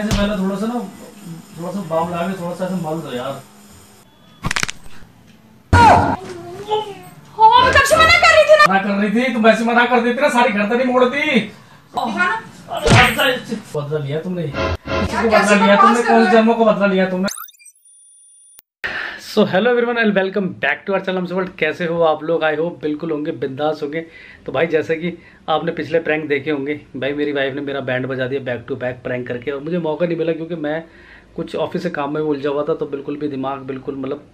ऐसे पहले थोड़ा सा बाम लगा के थोड़ा सा ऐसे मल दो यार। कब से मना कर रही थी ना? मना कर रही थी तुम, ऐसे मना कर देती ना, सारी घर नहीं मोड़ती। बदला लिया तुमने, बदला लिया तुमने, कौन से जन्मों को बदला लिया तुमने। So hello everyone and welcome back to our channel world. कैसे हो आप लोग? आई होप बिल्कुल होंगे, बिंदास होंगे। तो भाई जैसे कि आपने पिछले प्रैंक देखे होंगे, भाई मेरी वाइफ ने मेरा बैंड बजा दिया बैक टू बैक प्रैंक करके, और मुझे मौका नहीं मिला क्योंकि मैं कुछ ऑफिस से काम में उलझा हुआ था, तो बिल्कुल भी दिमाग बिल्कुल मतलब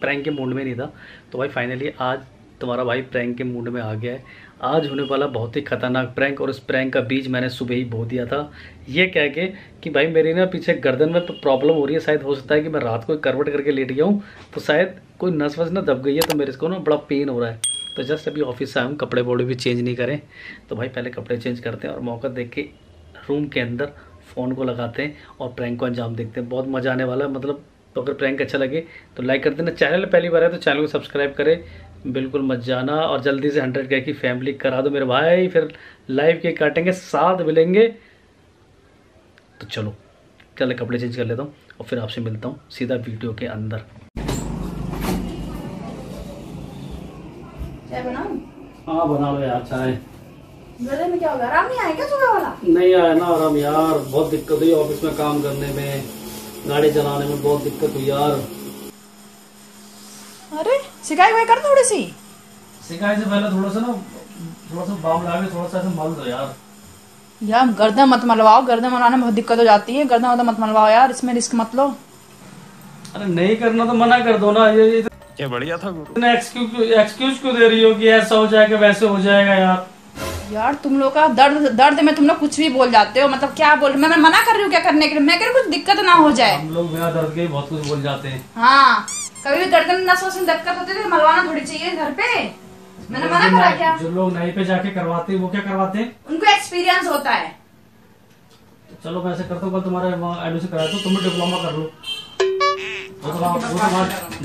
प्रैंक के मूड में नहीं था। तो भाई फाइनली आज तुम्हारा भाई प्रैंक के मूड में आ गया है। आज होने वाला बहुत ही खतरनाक प्रैंक, और उस प्रैंक का बीज मैंने सुबह ही बो दिया था, ये कह के कि भाई मेरी ना पीछे गर्दन में प्रॉब्लम हो रही है। शायद हो सकता है कि मैं रात को करवट करके लेट गया हूँ, तो शायद कोई नस वस ना दब गई है, तो मेरे को ना बड़ा पेन हो रहा है। तो जस्ट अभी ऑफिस से आया हूँ, कपड़े वोड़े भी चेंज नहीं करें, तो भाई पहले कपड़े चेंज करते हैं और मौका देख के रूम के अंदर फ़ोन को लगाते हैं और प्रैंक को अंजाम देखते हैं। बहुत मज़ा आने वाला है। मतलब तो अगर प्रैंक अच्छा लगे तो लाइक कर देना, चैनल पहली बार है तो चैनल को सब्सक्राइब करें, बिल्कुल मत जाना, और जल्दी से 100K की फैमिली करा दो मेरे भाई। फिर लाइव केक काटेंगे, साथ मिलेंगे। तो चलो चले कपड़े चेंज कर लेता हूँ और फिर आपसे मिलता हूँ सीधा वीडियो के अंदर। चाय बनाऊं? हाँ बना लो यार चाय। गले में क्या हो गया? आराम नहीं आया क्या सुबह वाला? नहीं आया ना आराम यार, बहुत दिक्कत हुई ऑफिस में काम करने में, गाड़ी चलाने में बहुत दिक्कत हुई यार। अरे शिकायत भाई कर थोड़ी सी। शिकायत से पहले थोड़ा सा बाम लगा के थोड़ा सा ऐसे मल दो यार। यार गर्दन मत मलवाओ, गर्दन मलवाने में बहुत दिक्कत हो जाती है। गर्दन मत मलवाओ यार, इसमें रिस्क मत लो। अरे नहीं करना तो मना कर दो ना। ये क्या बढ़िया था गुरु। एक्सक्यूज क्यों दे रही हो कि ऐसा हो जाएगा वैसे हो जाएगा यार। यार तुम लोग का दर्द में तुम लोग कुछ भी बोल जाते हो। मतलब क्या बोल, मैं मना कर रही हूँ क्या करने के लिए? मैं कह रही हूँ कुछ दिक्कत ना हो जाए। हम लोग बिना दर्द के बहुत कुछ बोल जाते हैं। हाँ, कभी भी गर्दन नस वस में दिक्कत होती है तो मलवाना थोड़ी चाहिए घर पे। मैंने मना करा क्या? जो लोग नहीं पे जाके करवाते हैं वो क्या करवाते हैं? उनको एक्सपीरियंस होता है। तो चलो मैं ऐसे करता हूँ, कल तुम्हारा एडमिशन करा दो, तुम डिप्लोमा कर लो। वो तो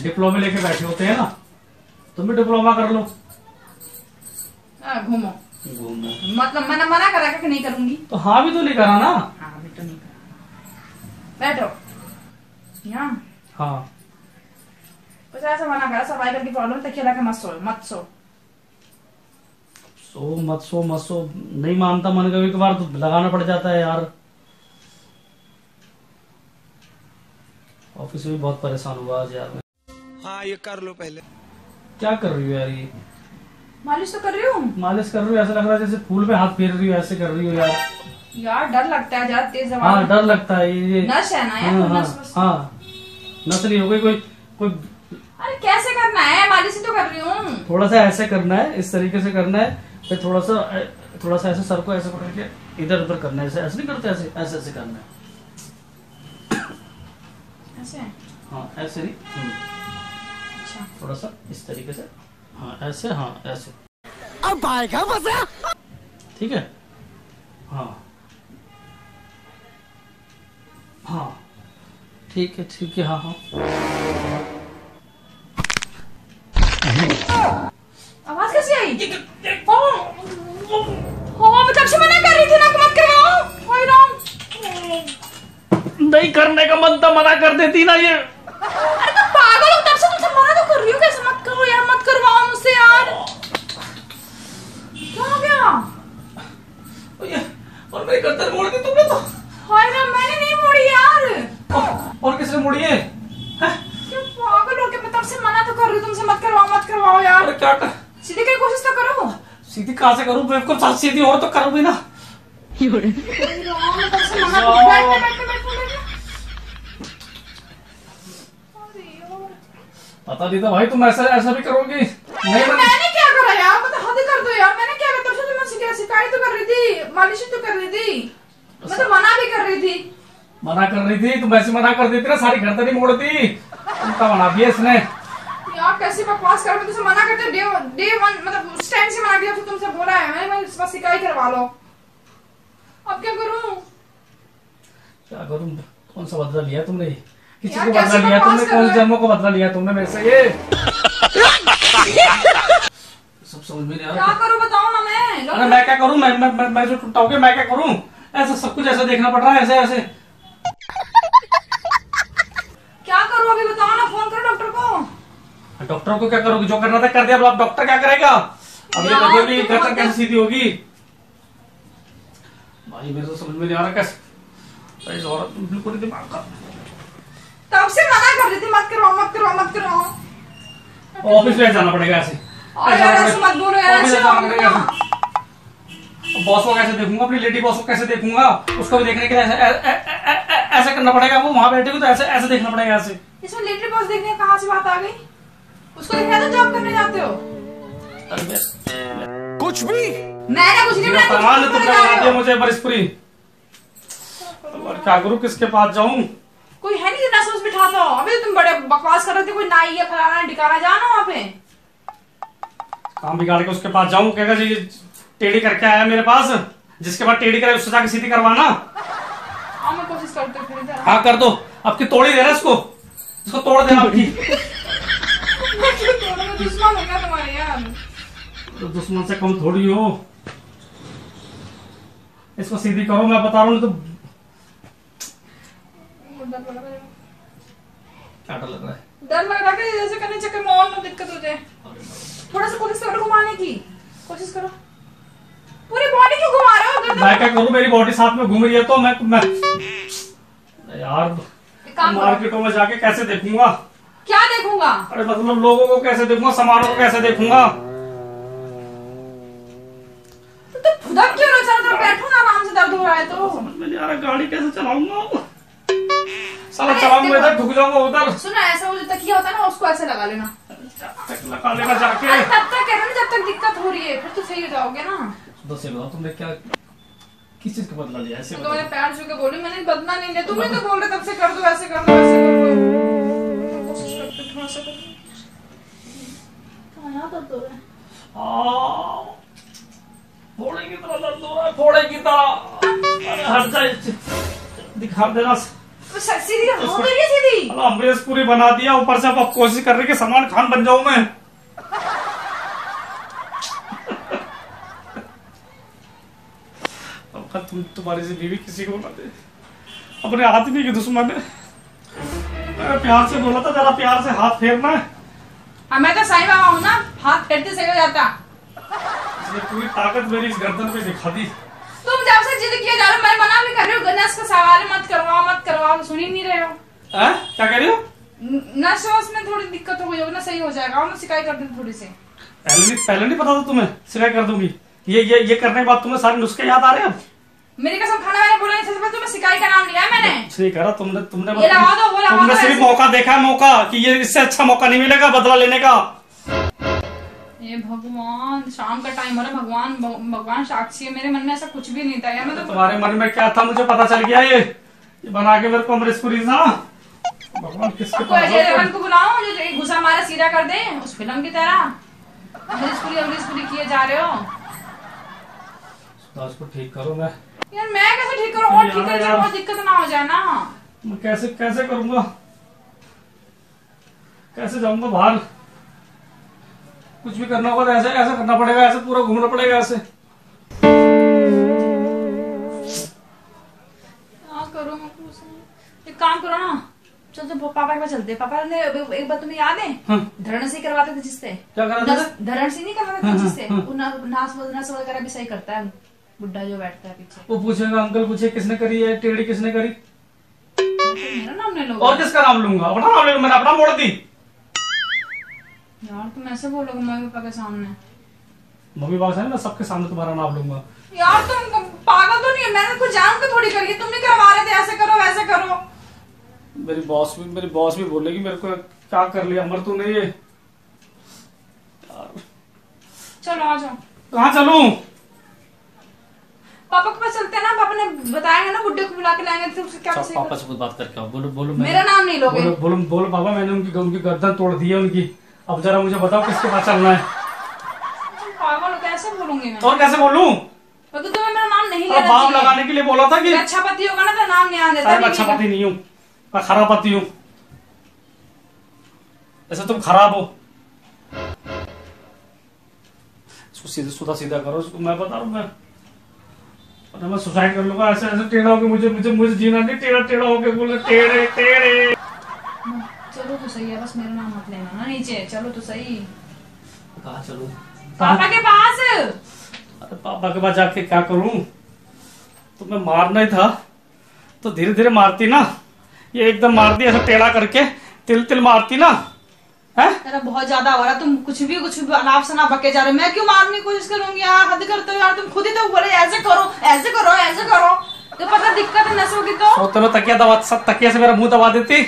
डिप्लोमा लेके बैठे होते हैं ना, तुम भी डिप्लोमा कर लो। घूमो मतलब मैंने मना करा कि नहीं करूंगी। तो हाँ भी तो नहीं करा ना। हाँ भी तो नहीं करा। बैठो यहाँ। हाँ कुछ ऐसा मना करा, सर्वाइकल की प्रॉब्लम, तकिया लगा मत सो। मत सो नहीं मानता मन, कभी कभार तो लगाना पड़ जाता है यार। ऑफिस में बहुत परेशान हुआ आज यार मैं। हाँ ये कर लो पहले। क्या कर रही हो यार? ये मालिश तो कर रही हूँ। मालिश कर रही हो? ऐसा लग रहा है जैसे फूल पे हाथ फेर रही हो, ऐसे कर रही हो यार। यार डर लगता है ज्यादा तेज हाँ डर लगता है। ये नस है ना यार। हाँ नस नहीं हो गई कोई। अरे कैसे करना है? मालिश ही तो कर रही हूँ। थोड़ा सा ऐसे करना है, इस तरीके से करना है, फिर थोड़ा सा ऐसे सर को ऐसे पकड़ के इधर उधर करना है। ऐसे नहीं करते, ऐसे करना है। ऐसे? हाँ ऐसे नहीं। अच्छा थोड़ा सा इस तरीके से। हाँ ऐसे, हाँ ऐसे। अब आएगा मजा। ठीक है। हाँ हाँ ठीक है। हाँ हाँ आवाज कैसी आई? मैं कब से मना कर रही थी ना कि मत करवाओ। हाय राम, नहीं करने का मन था, मना कर देती ना ये। अरे तुम पागल हो? तब से तुमसे मना तो कर रही हूँ, कैसे मत करो यार, मत करवाओ मुझसे यार। क्या हो गया? और मेरी गर्दन मोड़ दी तुमने तो। हाय राम, मैंने नहीं मोड़ी यार। और किसने मोड़ी है? क्यों पागल हो गए? मैं तब से मना तो कर रही हूँ तुमसे, मत करवाओ यार। अरे क्या कर? सीधे की कोशिश तो करो। सीधी कहाँ से करूँ? बिल्कुल साथ सीधी और तो करूँगी ना। पता नहीं था भाई तुम ऐसा भी करोगी। मैंने क्या करा यार? मतलब हद कर दो यार। मैंने क्या करा? तब से तुम शिकायत तो कर रही थी, मालिश तो कर रही थी, मतलब मना भी कर रही थी। मना कर रही थी तुम, ऐसे मना कर देती ना, सारी घर नहीं मोड़ती। तुमका मना दिया इसने यार। कैसी बकवास कर, मैं तुझसे मना करते डे वन, मतलब उस टाइम से मना किया, फिर तुमसे बोला है मैं बस शिकायत करवा लो। अब क्या करूं? कौन सा बदला लिया तुमने? किसी को बदला लिया तुमने? कौन से जन्मों को बदला लिया तुमने मेरे से? ये सब समझ में नहीं आ रहा। क्या करूं बताओ ना मैं। अरे मैं क्या करूं? मैं जो टूटा हूँ मैं क्या करूं? ऐसा सब कुछ ऐसा देखना पड़ रहा है, ऐसे ऐसे। क्या करूँ अभी बताओ ना, फोन करो डॉक्टर को। डॉक्टर को क्या करोगी? जो करना था कर दिया, अब आप डॉक्टर क्या करेगा? अब ये बताओगी गर्दन कैसे सीधी होगी? भाई मेरे तो समझ में नहीं आ रहा कैसे। इस औरत बिल्कुल दिमाग का। तब से मना कर रही थी मत करो मत करो मत करो। ऑफिस में जाना पड़ेगा ऐसे। ऐसे मत बोलो यार, ऐसे जाना पड़ेगा। बॉस को कैसे देखूंगा, अपनी लेडी बॉस को कैसे देखूंगा? उसको भी देखने के लिए ऐसे करना पड़ेगा। वो वहां बैठे तो ऐसे ऐसे देखना पड़ेगा ऐसे। इसमें लेडी बॉस देखने कहाँ से बात आ गई? उसको देखना तो जॉब करने जाते हो। कुछ भी मैंने कुछ नहीं बनाया, तुमने बना दिया मुझे बरिसपुरी। और क्या करूं, किसके पास जाऊं? कोई है नहीं नस बिठा दो। अभी तुम बड़े बकवास कर रहे थे, कोई नाई है फलाना ढिकाना, जाना वहाँ पे। काम बिगाड़ के उसके पास जाऊं? कहेगा जी टेढ़ी करके आया मेरे पास, जिसके बाद टेढ़ी करे उससे जाके सीधी करवाना। हाँ मैं कोशिश करती हूँ फिर। हाँ कर दो, अब की तोड़ ही देना इसको तोड़ देना आपकी। दुश्मन है क्या तुम्हारे यार? तो दुश्मन से कम थोड़ी हो। इसको सीधी करो, मैं बता रहा हूँ। तो क्या डर लग रहा है? डर लग रहा है जैसे करने चक्कर में और ना दिक्कत हो जाए। थोड़ा सा कोशिश करो घुमाने की, कोशिश करो। पूरी बॉडी क्यों घुमा रहे हो? मैं क्या करूँ, मेरी बॉडी साथ में घूम रही है तो मैं यार मार्केटों में जाके कैसे देखूंगा? क्या देखूंगा? अरे मतलब लोगों को कैसे देखूंगा, सामानों को कैसे देखूंगा? तो फुदक क्यों रहा? चलो बैठो ना, आराम से। दर्द हो रहा है तो समझ में नहीं आ रहा, गाड़ी कैसे चलाऊंगा? साला चलाऊंगा इधर, ठुक जाऊंगा उधर। सुनो, ऐसा वो जो तकिया होता है ना, उसको ऐसे लगा लेना। लगा लेना जाके। तब तक कह रहा ना, जब तक दिक्कत हो रही है फिर तो सही हो जाओगे ना। दस बताओ तुमने क्या किस चीज का बदला लिया? ऐसे तो मैंने पैर छू के बोली, मैंने बदला नहीं लिया। तुमने तो बोल रहे तब से कर दो, ऐसे कर दो, ऐसे कर दो। कोशिश करते थोड़ा सा कर। कहाँ दर्द हो रहा है? फोड़े की तरह दर्द हो रहा है, फोड़े की तरह। अरे हट जा, दिखा देना। सीधी हो गई है सीधी। अमरीश पूरी बना दिया, ऊपर से अब कोशिश कर रही कि सलमान खान बन जाऊं मैं। तुम्हारी से बीवी किसी को ना दे, अपने आदमी की दुश्मन है। मैं प्यार से बोला था जरा प्यार से हाथ फेरना है। मैं तो साईं बाबा हूँ ना, हाथ फेरते सही हो जाता। इसने पूरी ताकत मेरी इस गर्दन पे दिखा दी। तुम जब से जिद किया जा रहे हो, मैं मना भी कर रही हूँ, गणेश का सवाल है, मत करवाओ, सुन ही नहीं रहे हो। क्या कह रही हो? नस में थोड़ी दिक्कत हो गई ना, सही हो जाएगा। और मैं शिकायत कर दूँ थोड़ी सी। पहले नहीं पता था तुम्हें? शिकायत कर दूंगी। ये करने के बाद तुम्हें सारे नुस्खे याद आ रहे हैं? मेरी कसम, खाना मैंने बोला नहीं, सबसे तुम्हें शिकायत का नाम लिया है मैंने। सही करा तुमने ये लगा दो, वो लगा दो। तुमने सिर्फ मौका देखा है, मौका कि ये इससे अच्छा मौका नहीं मिलेगा बदला लेने का। ये भगवान, शाम का टाइम हो रहा है, भगवान साक्षी है, मेरे मन में ऐसा कुछ भी नहीं था यार। मैं तो तुम्हारे मन में क्या था मुझे पता चल गया। ये बना के मेरे को अमरीश पुरी ना, भगवान किसके पास अजय देवगन को बुलाओ जो घुसा मारा सीधा कर दे उस फिल्म की तरह। अमरीश पुरी किए जा रहे हो। उसको ठीक करो। मैं यार मैं कैसे ठीक करूँ? और ठीक करने बहुत दिक्कत ना हो जाए ना। मैं कैसे करूंगा? कैसे जाऊंगा बाहर? कुछ भी करना होगा तो ऐसे ऐसा करना पड़ेगा, ऐसे पूरा घूमना पड़ेगा ऐसे। क्या करूँ मैं? एक काम करो ना, चल तो पापा के पास चलते। पापा ने एक बार तुम्हें याद है? हाँ। धरण से करवाते थे जिससे। क्या कराते थे? धरण से नहीं करवाते थे जिससे। नास वगैरह भी सही करता है बुड्ढा जो बैठता है पीछे। वो पूछेगा, अंकल पूछे किसने करी है टेढ़ी, किसने करी? मेरा नाम नहीं लोगे? और किसका नाम लूंगा? अपना नाम ले लूं, मैंने अपना मोड़ दी। यार तुम ऐसे बोलोगे मम्मी पापा के सामने? मम्मी पापा से मैं सबके सामने तुम्हारा नाम लूंगा। यार तुम पागल तो नहीं है? मैंने कुछ जान के थोड़ी करी है, तुम नहीं करवा रहे थे। ऐसे करो वैसे करो। मेरी बॉस भी बोलेगी मेरे को, क्या कर लिया अमर तूने ये। चलो आ जाओ। कहाँ चलूं? पापा के पास चलते हैं ना, पापा ने बताया ना बुड्ढे को बुला के लाएंगे तो उससे क्या पापा से कुछ बात करके आओ। बोलो मेरा नाम नहीं लोगे? बोलो पापा, मैंने उनकी गर्दन तोड़ दी है उनकी। अब जरा मुझे बताओ किसके पास चलना है? पागल हो, कैसे बोलूंगी मैं? और कैसे बोलूं? तो तुम्हें मेरा नाम नहीं लेना बाप लगाने के लिए बोला था कि अच्छा पति होगा ना तो नाम नहीं आने देता। मैं अच्छा पति नहीं हूँ, मैं खराब पति हूँ। ऐसे तुम खराब हो। इसको सीधा करो, मैं बता रहा हूँ। मैं तो मैं सुसाइड कर लूंगा। ऐसे ऐसे टेढ़ा होके मुझे जीना नहीं, टेढ़ा टेढ़ा होके बोले टेढ़े टेढ़े। चलो तो सही है, बस मेरा नाम मत लेना ना नीचे। चलो तो सही। कहाँ चलूं? पापा के पास। अरे पापा के पास जाके क्या करूं? तुम्हें मारना ही था तो धीरे धीरे मारती ना, ये एकदम मार दी ऐसा टेढ़ा करके, तिल तिल मारती ना है। तेरा बहुत ज्यादा हो रहा है, तुम कुछ भी अनाप शनाप बके जा रहे हो। मैं क्यों मारने की कोशिश करूंगी यार? हद करते हो यार, तुम खुद ही तो बोले ऐसे करो ऐसे करो ऐसे करो। तो पता दिक्कत है नसों की। तो सोते में तकिया दबा, सब तकिया से मेरा मुंह दबा देती,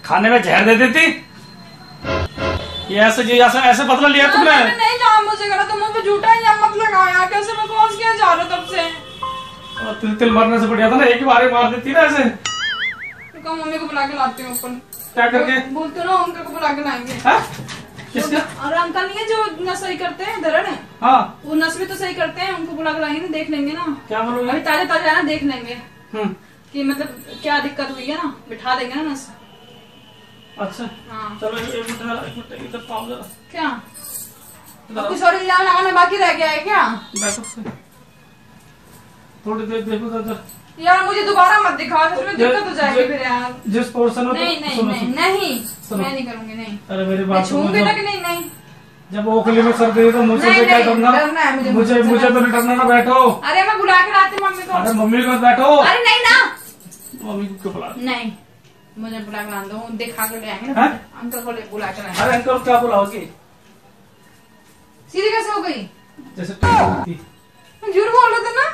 खाने में जहर दे देती। ये ऐसे जी ऐसे बदला लिया तुमने। मैंने नहीं जाना, मुझे करा तुम मुझ पे झूठा इल्जाम मत लगाओ यार। कैसे मैं पहुंच गया जा रहा तब से। और तिल तिल मरने से बढ़िया था ना एक ही बार मार देती ना ऐसे। तो मम्मी को बुला के लाती हूँ ऊपर। क्या करके? बोलते ना अंकल को बुला के लाएंगे। किसका? और अंकल नहीं है जो नस सही करते हैं धरण है। हाँ वो नस भी तो सही करते हैं, उनको बुला के लाएंगे ना, देख लेंगे ना। क्या बोलोगे? अभी ताजा ताजा है ना, देख लेंगे कि मतलब क्या दिक्कत हुई है ना, बिठा देंगे ना नस। अच्छा हाँ चलो एक मिनट इधर पाओ जरा। क्या अब कुछ और इल्जाम लगाना बाकी रह गया है क्या? बैठो थोड़ी देर देखो तो यार मुझे दोबारा मत दिखाओ, इसमें दिक्कत हो जाएगी फिर यार। जिस पोर्शन में नहीं नहीं नहीं नहीं मैं नहीं करूंगी। नहीं अरे मेरी मैं बात छूंगी तक नहीं। नहीं जब ओखली में सर दे तो मुझसे नहीं, से क्या नहीं, डरना? डरना है मुझे, मुझे मुझे तो नहीं डरना ना। बैठो। अरे मैं बुला के लाती मम्मी को। अरे मम्मी को बैठो। अरे नहीं ना, मम्मी को क्यों बुला? नहीं मुझे बुला के ला दो, दिखा के ले आएंगे ना। अंकल को बुला के लाएंगे। अरे अंकल क्या बुलाओगी? सीधी कैसे हो गई? जैसे थी। झूठ बोल रहे थे ना,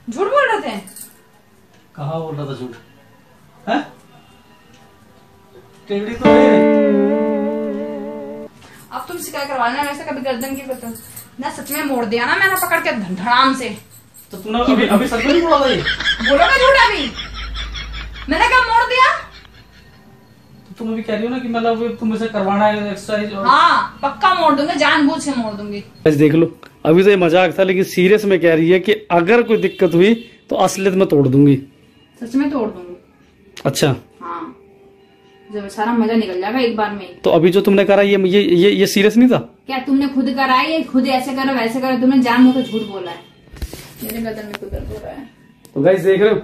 झूठ बोल रहे थे। कहाँ बोल रहा था झूठ? है टेढ़ी तो है। अब तुम शिकायत करवा लेना वैसे, कभी गर्दन की करते ना। सच में मोड़ दिया ना मैंने पकड़ के धड़ाम से। तो तुमने अभी अभी सच में नहीं बोला था ये? बोलो ना झूठ अभी। मैंने क्या मोड़ दिया? तो तुम अभी कह रही हो ना कि मतलब तुम इसे करवाना है एक्सरसाइज। हाँ पक्का मोड़ दूंगी, जानबूझ के मोड़ दूंगी। देख लो अभी तो ये मजाक था, लेकिन सीरियस में कह रही है कि अगर कोई दिक्कत हुई तो असलियत में तोड़ दूंगी। सच में तोड़ दूंगी। अच्छा हाँ जब सारा मजा निकल जाएगा एक बार में। तो अभी जो तुमने करा ये सीरियस नहीं था क्या तुमने खुद करा है? ये खुद ऐसे करो वैसे करो, तुमने जानबूझ के झूठ बोला है। मेरे गर्दन में कोई दर्द हो रहा है। तो गाइस देख रहे हो,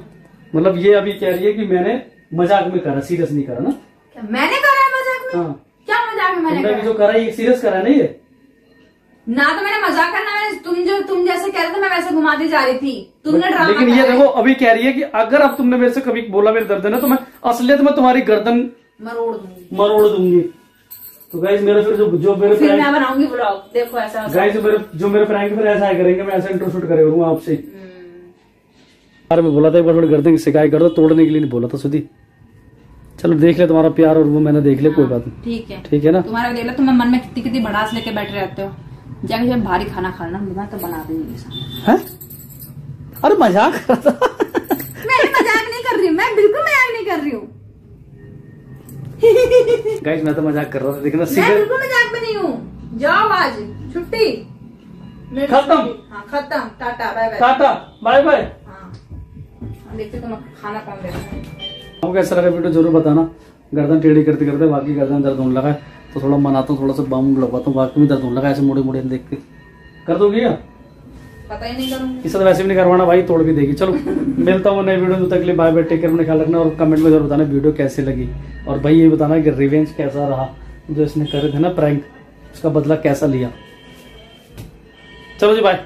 मतलब ये अभी कह रही है कि मैंने मजाक में करा, सीरियस नहीं करा ना। क्या मैंने करा है मजाक में? हाँ क्या मजाक में मैंने तुमने करा? जो करा ये सीरियस करा नहीं है ना। तो मैंने मजाक करना, मैंने तुम जैसे कह रहे थे मैं वैसे घुमाती जा रही थी। तुमने ड्रामा लेकिन ये देखो अभी कह रही है कि अगर अब तुमने मेरे से कभी बोला मेरे दर्द है ना, तो मैं असलियत में तुम्हारी गर्दन मरोड़ दूंगी। तो गाइस मेरा फिर जो मेरे फिर मैं बनाऊंगी ब्लॉग, देखो ऐसा। गाइस जो मेरे प्रैंक फिर ऐसा करेंगे, मैं ऐसा इंट्रो शूट करूंगा आपसे। यार मैं बोला था एक बार थोड़ी गर्दन की शिकायत कर दो, तोड़ने के लिए नहीं बोला था सुधी। चलो देख ले तुम्हारा प्यार और वो मैंने देख लिया। कोई बात नहीं, ठीक है ना। तुम्हारा देख लो, तुम मन में कितनी कितनी भड़ास लेके बैठे रहते हो। जाके जब भारी खाना खाना मैं तो बना दूंगी। अरे मजाक कर रहा था। मैं मजाक नहीं कर रही हूँ, मैं बिल्कुल मजाक नहीं कर रही हूँ। गाइस मैं तो मजाक कर रहा था, देखना मैं बिल्कुल मजाक में नहीं हूँ। जाओ आज छुट्टी खत्म। हाँ खत्म, tata bye bye. Tata bye bye. हाँ देखते तुम खाना कौन देता है। आपको कैसा लगा वीडियो जरूर बताना। गर्दन टेढ़ी करते करते बाकी गर्दन दर्द होने लगा है, तो थोड़ा मनाता हूँ, थोड़ा सा बाम लगवाता हूँ, बाकी में दर्द होने लगा ऐसे मुड़े मुड़े देख के। कर दोगी क्या? पता ही नहीं करूंगी। इसे तो वैसे भी नहीं करवाना भाई, तोड़ भी देगी। चलो मिलता हूँ नई वीडियो में, तक के लिए बाय बाय, टेक केयर, अपना ख्याल रखना और कमेंट में जरूर बताना वीडियो कैसी लगी। और भाई ये बताना कि रिवेंज कैसा रहा, जो इसने करे थे ना प्रैंक, उसका बदला कैसा लिया। चलो जी बाय।